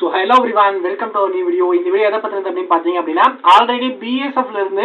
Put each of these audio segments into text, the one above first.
So hello everyone, welcome to our new video. இந்த video எதை பத்தினது அப்படின்னு பார்த்தீங்க அப்படின்னா ஆல்ரெடி பிஎஸ்எஃப்ல இருந்து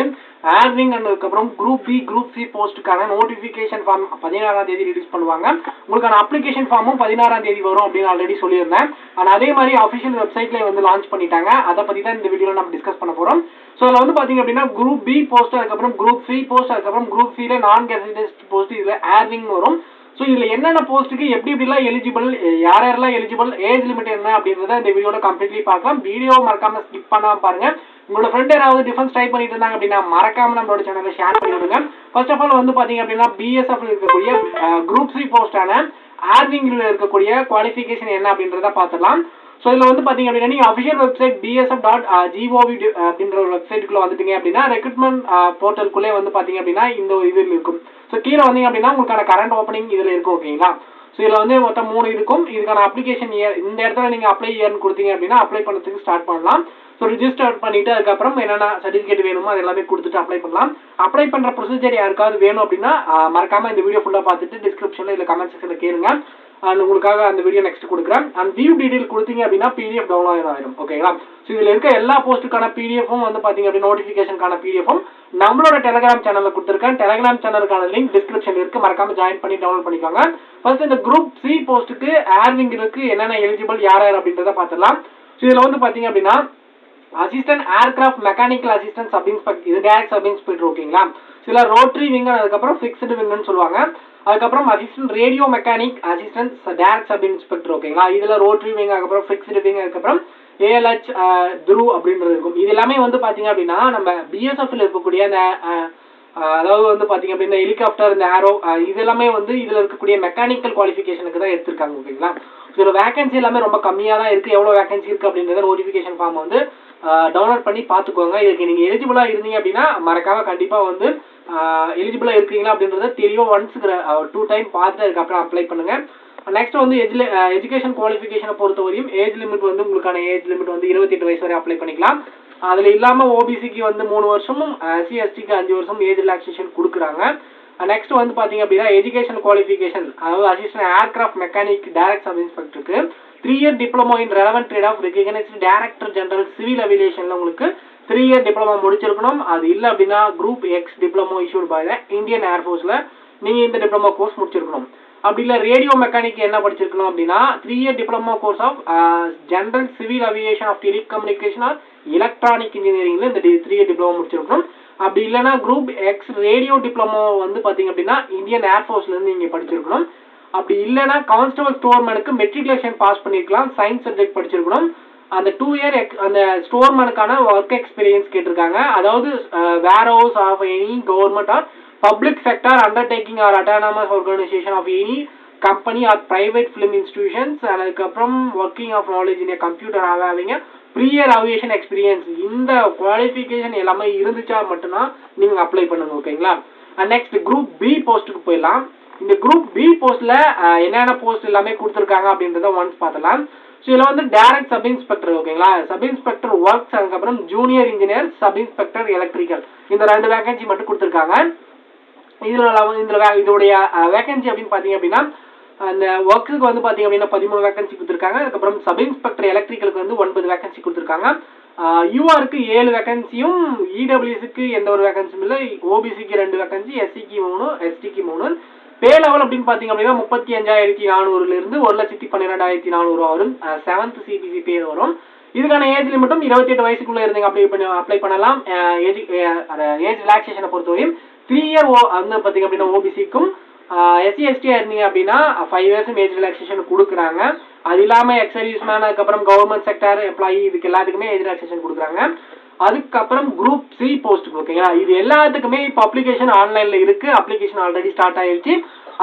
ஏர்விங் அண்ட் அதுக்கப்புறம் குரூப் பி குரூப் சி போஸ்ட்டுக்கான நோட்டிஃபிகேஷன் ஃபார்ம் 16ஆம் தேதி ரிலீஸ் பண்ணுவாங்க. உங்களுக்கான அப்ளிகேஷன் ஃபார்மும் 16ஆம் தேதி வரும் அப்படின்னு ஆல்ரெடி சொல்லியிருந்தேன். ஆனால் அதே மாதிரி அஃபிஷியல் வெப்சைட்லேயே வந்து லான்ச் பண்ணிட்டாங்க. அதை பற்றி தான் இந்த வீடியோவில் நம்ம டிஸ்கஸ் பண்ண போகிறோம். ஸோ அதில் வந்து பார்த்தீங்க அப்படின்னா குரூப் பி போஸ்ட், அதுக்கப்புறம் குரூப் சி போஸ்ட், அதுக்கப்புறம் குரூப் சியில் நான் கெசட்டட் போஸ்ட், இதில் ஏர்விங் வரும். ஸோ இதில் என்னென்ன போஸ்ட்டுக்கு எப்படிலாம் எலிஜிபிள், யாரெல்லாம் எலிஜிபிள், ஏஜ் லிமிட் என்ன அப்படின்றத இந்த வீடியோட கம்ப்ளீட்லி பார்க்கலாம். வீடியோ மறக்காம ஸ்கிப் பண்ணாம பாருங்க. உங்களோட ஃப்ரெண்ட் யாராவது டிஃபென்ஸ் ட்ரை பண்ணிட்டு இருந்தாங்க அப்படின்னா மறக்காம நம்மளோட சேனலை ஷேர் பண்ணி விடுங்க. ஃபர்ஸ்ட் ஆஃப் ஆல் வந்து பாத்தீங்க அப்படின்னா பிஎஸ்எஃப்ல இருக்கக்கூடிய குரூப் சி போஸ்டான ஏர்விங்ல இருக்கக்கூடிய குவாலிஃபிகேஷன் என்ன அப்படின்றத பார்த்துடலாம். ஸோ இதில் வந்து பார்த்தீங்க அப்படின்னா நீங்கள் அஃபிஷியல் வெப்சைட் BSF.gov அப்படின்ற ஒரு வெப்சைட்டுக்குள்ளே வந்துட்டீங்க அப்படின்னா ரெக்ரூட்மெண்ட் போர்ட்டலுக்குள்ளே வந்து பார்த்தீங்க அப்படின்னா இந்த இதில் இருக்கும். ஸோ கீழே வந்தீங்க அப்படின்னா உங்களுக்கான கரண்ட் ஓப்பனிங் இதில் இருக்கும். ஓகேங்களா? ஸோ இதில் வந்து மொத்தம் 3 இருக்கும். இதுக்கான அப்ளிகேஷன் இயர் இந்த இடத்துல நீங்கள் அப்ளை இயர்னு கொடுத்தீங்க அப்படின்னா அப்ளை பண்ணுறதுக்கு ஸ்டார்ட் பண்ணலாம். ஸோ ரிஜிஸ்டர் பண்ணிட்டு அதுக்கப்புறம் என்னென்ன சர்டிஃபிகேட் வேணுமோ அது எல்லாமே கொடுத்துட்டு அப்ளை பண்ணலாம். அப்ளை பண்ணுற ப்ரொசீஜர் யாருக்காவது வேணும் அப்படின்னா மறக்காமல் இந்த வீடியோ ஃபுல்லாக பார்த்துட்டு டிஸ்கிரிப்ஷனில் இல்லை கமெண்ட் செக்ஷனில் கேளுங்க. அண்ட் உங்களுக்காக அந்த வீடியோ நெக்ஸ்ட் கொடுக்குறேன். அண்ட் வியூ டீடைல் கொடுத்தீங்க அப்படின்னா PDF டவுன்லோட் ஆயிடும். ஓகேங்களா? ஸோ இதில் இருக்க எல்லா போஸ்ட்டுக்கான பிடிஎஃப்பும் வந்து பார்த்தீங்க அப்படின்னா நோட்டிஃபிகேஷனுக்கான பிடிஎஃப்பும் நம்மளோட டெலிகிராம் சேனலில் கொடுத்துருக்கேன். டெலிகிராம் சேனலுக்கான லிங்க் டிஸ்கிரிப்ஷன் இருக்கு, மறக்காம ஜாயின் பண்ணி டவுன்லோட் பண்ணிக்கோங்க. ஃபர்ஸ்ட் இந்த குரூப் சி போஸ்ட்டுக்கு ஏர்விங்க்கு என்னென்ன எலிஜிபிள் யார் யார் அப்படின்றத பார்த்துடலாம். ஸோ இதில் வந்து பார்த்தீங்க அப்படின்னா assistant aircraft mechanical assistant sub inspector, இது டேரக்ட் சப் இன்ஸ்பெக்டர். ஓகேங்களா? சில ரோட்டரி விங், அதுக்கப்புறம் ஃபிக்ஸ்டு விங்னு சொல்லுவாங்க. அதுக்கப்புறம் assistant radio mechanic assistant direct sub inspector. ஓகேங்களா? இதுல ரோட்டரி விங், அதுக்கப்புறம் ஃபிக்ஸ்டு விங், அதுக்கப்புறம் ALH துரு அப்படின்றது இருக்கும். இது எல்லாமே வந்து பாத்தீங்க அப்படின்னா நம்ம பிஎஸ்எஃப்ல இருக்கக்கூடிய அந்த அதாவது வந்து பாத்தீங்க அப்படின்னா ஹெலிகாப்டர், இந்த ஏரோ, இது எல்லாமே வந்து இதுல இருக்கக்கூடிய மெக்கானிக்கல் குவாலிஃபிகேஷனுக்கு தான் எடுத்திருக்காங்க. ஓகேங்களா? இதுல வேகன்சி எல்லாமே ரொம்ப கம்மியா தான் இருக்கு. எவ்வளவு வேகன்சி இருக்கு அப்படின்றத நோட்டிபிகேஷன் ஃபார்ம் வந்து டவுன்லோட் பண்ணி பார்த்துக்கோங்க. இதுக்கு நீங்கள் எலிஜிபிளாக இருந்தீங்க அப்படின்னா மறக்காம கண்டிப்பாக வந்து எலிஜிபிளாக இருக்கீங்களா அப்படின்றத தெளிவாக ஒன்ஸ் 2 டைம் பார்த்துட்டு அதுக்கப்புறம் அப்ளை பண்ணுங்க. நெக்ஸ்ட் வந்து எஜுகேஷன் குவாலிஃபிகேஷனை பொறுத்தவரையும் ஏஜ் லிமிட் வந்து உங்களுக்கான ஏஜ் லிமிட் வந்து 28 வயசு வரை அப்ளை பண்ணிக்கலாம். அதில் இல்லாமல் OBCக்கு வந்து 3 வருஷமும் SC/STக்கு 5 வருஷம் ஏஜ் ரிலாக்ஸேஷன் கொடுக்குறாங்க. நெக்ஸ்ட் வந்து பார்த்தீங்க அப்படின்னா எஜுகேஷன் குவாலிஃபிகேஷன், அதாவது assistant aircraft mechanic direct sub இன்ஸ்பெக்டருக்கு 3 year diploma in relevant trade of recognised director general civil அவியேஷன்ல உங்களுக்கு 3 இயர் டிப்ளமோ முடிச்சிருக்கணும். அது இல்லை அப்படின்னா group X diploma issued by the Indian ஏர்ஃபோர்ஸ்ல நீங்க இந்த டிப்ளமோ கோர்ஸ் முடிச்சிருக்கணும். அப்படி இல்லை ரேடியோ மெக்கானிக் என்ன படிச்சிருக்கணும் அப்படின்னா 3 year diploma course of general civil aviation of telecommunication or electronic இன்ஜினியரிங்ல இந்த 3 இயர் டிப்ளமோ முடிச்சிருக்கணும். அப்படி இல்லைன்னா குரூப் எக்ஸ் ரேடியோ டிப்ளமோ வந்து பாத்தீங்க அப்படின்னா இந்தியன் ஏர்ஃபோர்ஸ்ல இருந்து நீங்க படிச்சிருக்கணும். அப்படி இல்லைன்னா கான்ஸ்டபிள் ஸ்டோர்மேனுக்கு மெட்ரிகுலேஷன் பாஸ் பண்ணிருக்கலாம், சயின்ஸ் சப்ஜெக்ட் படிச்சிருக்கணும். அந்த 2 இயர் அந்த ஸ்டோர்மேனுக்கான ஒர்க் எக்ஸ்பீரியன்ஸ் கேட்டிருக்காங்க. அதாவது warehouse of any government or public sector undertaking or autonomous organisation of any company or private film institutions, அதுக்கப்புறம் working of knowledge in computer having prior aviation experience. இந்த qualification எல்லாமே இருந்துச்சா மட்டும்தான் நீங்க apply பண்ணுங்க. ஓகேங்களா? நெக்ஸ்ட் குரூப் பி போஸ்ட்டுக்கு போயிடலாம். இந்த குரூப் பி போஸ்ட்ல என்னென்ன போஸ்ட் எல்லாமே கொடுத்துருக்காங்க அப்படின்றத ஒன்ஸ் பார்த்தலாம். ஸோ இதில் வந்து டைரக்ட் சப் இன்ஸ்பெக்டர். ஓகேங்களா? சப் இன்ஸ்பெக்டர் ஒர்க்ஸ், அதுக்கப்புறம் junior engineer, sub inspector electrical, இந்த 2 வேகன்சி மட்டும் கொடுத்துருக்காங்க. இதோடைய வேகன்சி அப்படின்னு பார்த்தீங்க அப்படின்னா அந்த ஒர்க்ஸுக்கு வந்து பார்த்தீங்க அப்படின்னா 13 வேகன்சி கொடுத்துருக்காங்க. அதுக்கப்புறம் சப் இன்ஸ்பெக்டர் எலக்ட்ரிக்கலுக்கு வந்து 9 வேகன்சி கொடுத்துருக்காங்க. URக்கு 7 வேகன்சியும், EWSக்கு எந்த ஒரு வேகன்சியும் இல்லை, OBCக்கு 2 வேகன்சி, SCக்கு 3, STக்கு 3. பே லெவல் அப்படின்னு பார்த்தீங்க அப்படின்னா 35,400 இருந்து 1,12,400 வரும். 7th CPC பே வரும். இதுக்கான ஏஜ் லிமிட்டும் 28 வயசுக்குள்ள இருந்தீங்க அப்ளை பண்ணலாம். ஏஜ் ரிலாக்ஸேஷனை பொறுத்தவரையும் 3 இயர் வந்து பார்த்தீங்க அப்படின்னா OBCக்கும், SC/ST இருந்தீங்க அப்படின்னா 5 இயர்ஸும் ஏஜ் ரிலாக்ஸேஷன் கொடுக்குறாங்க. அது இல்லாமல் எக்ஸர்வீஸ் மேன், அதுக்கப்புறம் கவர்மெண்ட் செக்டர் எம்ப்ளாயி, இதுக்கு எல்லாத்துக்குமே ஏஜ் ரிலாக்ஸேஷன் கொடுக்குறாங்க. அதுக்கப்புறம் குரூப் சி போஸ்ட்டுக்கு. ஓகேங்களா? இது எல்லாத்துக்குமே இப்போ அப்ளிகேஷன் ஆன்லைன்ல இருக்கு. அப்ளிகேஷன் ஆல்ரெடி ஸ்டார்ட் ஆயிடுச்சு.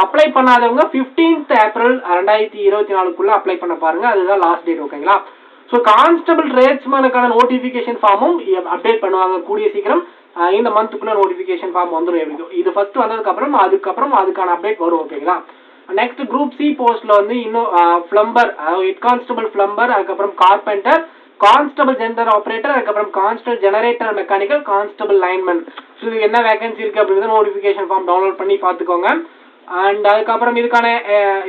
அப்ளை பண்ணாதவங்க 15th ஏப்ரல் 2024க்குள்ள அப்ளை பண்ண பாருங்க. அதுதான் லாஸ்ட் டேட். ஓகேங்களா? ஸோ கான்ஸ்டபிள் ரேட்ஸ்மேனுக்கான நோட்டிஃபிகேஷன் ஃபார்மும் அப்டேட் பண்ணுவாங்க கூடிய சீக்கிரம். இந்த மந்த்துக்குள்ள நோட்டிஃபிகேஷன் ஃபார்ம் வந்துடும். இது ஃபர்ஸ்ட் வந்ததுக்கப்புறம் அதுக்கான அப்டேட் வரும். ஓகேங்களா? நெக்ஸ்ட் குரூப் சி போஸ்ட்ல வந்து இன்னும் பிளம்பர், ஹெட் கான்ஸ்டபிள் பிளம்பர், அதுக்கப்புறம் கார்பெண்டர், கான்ஸ்டபிள் ஜெனரல் ஆபரேட்டர், அதுக்கப்புறம் constable generator mechanical, constable lineman. So இது என்ன வேகன்சி இருக்கு அப்படின்றத நோட்டிஃபிகேஷன் ஃபார்ம் டவுன்லோட் பண்ணி பார்த்துக்கோங்க. அண்ட் அதுக்கப்புறம் இதுக்கான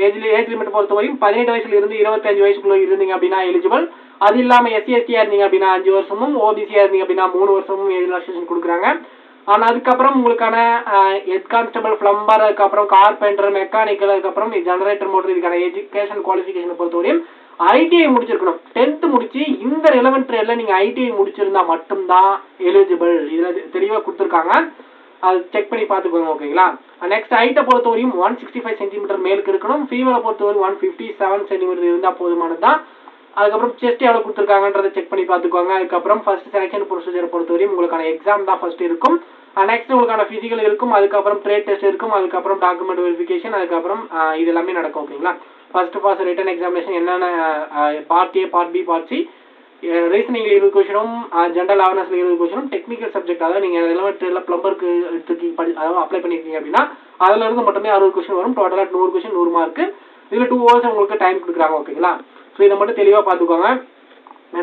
ஏஜ் லிமிட் பொறுத்தவரையும் 18 வயசுல இருந்து 25 வயசுக்குள்ள இருந்தீங்க அப்படின்னா எலிஜிபிள். அது இல்லாமல் SC/ST இருந்தீங்க அப்படின்னா 5 வருஷமும், OBC இருந்தீங்க அப்படின்னா 3 வருஷமும் ஏஜ் ரிலாக்ஸேஷன் கொடுக்குறாங்க. ஆனால் அதுக்கப்புறம் உங்களுக்கான ஹெட் கான்ஸ்டபிள், பிளம்பர், அதுக்கப்புறம் கார்பெண்டர், மெக்கானிக்கல், அதுக்கப்புறம் ஜெனரேட்டர் மோட்டர் இதுக்கான எஜுகேஷன் குவாலிஃபிகேஷனை பொறுத்தவரையும் ITI முடிச்சிருக்கணும். 10th முடிச்சு இந்த ரெலவென்ட் ட்ரேட்ல நீங்க ITI முடிச்சிருந்தா மட்டும்தான் எலிஜிபிள். இதுல தெளிவா கொடுத்துருக்காங்க, அது செக் பண்ணி பார்த்துக்கோங்க. ஓகேங்களா. நெக்ஸ்ட் ஹைட்டை பொறுத்தவரையும் 165 சென்டிமீட்டர் மேலுக்கு இருக்கணும். ஃபீமேலை பொறுத்தவரையும் 157 சென்டிமீட்டர் இருந்தால் போதுமானது தான். அதுக்கப்புறம் செஸ்ட் எவ்வளோ கொடுத்துருக்காங்கன்றதை செக் பண்ணி பார்த்துக்கோங்க. அதுக்கப்புறம் ஃபர்ஸ்ட் செலெக்ஷன் ப்ரொசீஜரை பொறுத்தவரையும் உங்களுக்கான எக்ஸாம் தான் ஃபர்ஸ்ட் இருக்கும். நெக்ஸ்ட் உங்களுக்கான ஃபிசிக்கல் இருக்கும், அதுக்கப்புறம் ட்ரேட் டெஸ்ட் இருக்கும், அதுக்கப்புறம் டாக்குமெண்ட் வெரிஃபிகேஷன், அதுக்கப்புறம் இது எல்லாமே நடக்கும். ஓகேங்களா. ஃபர்ஸ்ட் ரிட்டன் எக்ஸாமினேஷன் என்னென்ன part A, part B, part C, ரீசனிங்ல 20 கொஸ்டினும், ஜென்ரல் அவேர்னஸ்ல 20 கொஸ்டினும், டெக்னிக்கல் சப்ஜெக்ட் அதாவது நீங்க ரெலவென்ட் பிளம்பருக்கு அதாவது அப்ளை பண்ணிருக்கீங்க அப்படின்னா அதுல இருந்து மட்டுமே 60 கொஸ்டின் வரும். டோட்டலா 100 கொஸ்டின் 100 மார்க். இதுல 2 hours உங்களுக்கு டைம் கொடுக்குறாங்க. ஓகேங்களா. ஸோ இதை மட்டும் தெளிவாக பார்த்துக்கோங்க.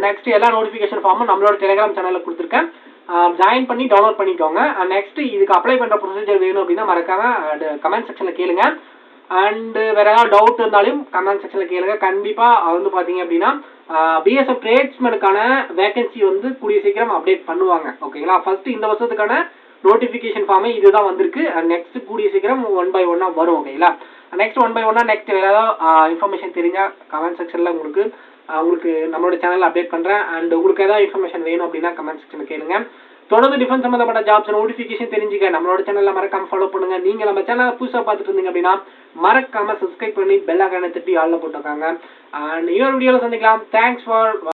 நெக்ஸ்ட் எல்லா நோட்டிஃபிகேஷன் ஃபார்மும் நம்மளோட டெலிகிராம் சேனலில் கொடுத்துருக்கேன், ஜாயின் பண்ணி டவுன்லோட் பண்ணிக்கோங்க. நெக்ஸ்ட் இதுக்கு அப்ளை பண்ணுற ப்ரொசீஜர் வேணும் அப்படின்னா மறக்காம கமெண்ட் செக்ஷனில் கேளுங்க. அண்டு வேற ஏதாவது டவுட் இருந்தாலும் கமெண்ட் செக்ஷனில் கேளுங்க. கண்டிப்பாக வந்து பார்த்தீங்க அப்படின்னா BSF ட்ரேட்ஸ்மேனுக்கான வேகன்சி வந்து கூடிய சீக்கிரம் அப்டேட் பண்ணுவாங்க. ஓகேங்களா. ஃபர்ஸ்ட் இந்த வருஷத்துக்கான நோட்டிஃபிகேஷன் ஃபார்மே இதுதான் வந்திருக்கு. நெக்ஸ்ட் கூடிய சீக்கிரம் 1 by 1 வரும். ஓகேங்களா. நெக்ஸ்ட் 1 by 1 நெக்ஸ்ட் வேற ஏதாவது இன்ஃபர்மேஷன் தெரிஞ்சால் கமெண்ட் செக்ஷனில் உங்களுக்கு நம்மளோட சேனலில் அப்டேட் பண்ணுறேன். அண்ட் உங்களுக்கு ஏதாவது இன்ஃபர்மேஷன் வேணும் அப்படின்னா கமெண்ட் செக்ஷனில் கேளுங்க. தொடர்ந்து டிஃபென்ஸ் சம்மந்தப்பட்ட ஜாப்ஸ் நோட்டிஃபிகேஷன் தெரிஞ்சுக்க நம்மளோட சேனலில் மறக்காம ஃபாலோ பண்ணுங்க. நீங்கள் நம்ம சேனலை புதுசாக பார்த்துட்டு இருந்தீங்க அப்படின்னா மறக்காம சப்ஸ்கிரைப் பண்ணி பெல் ஐகானை தட்டி ஆல்ல போட்டுருக்காங்க. அண்ட் இன்னொரு வீடியோவில் சந்திக்கலாம். Thanks for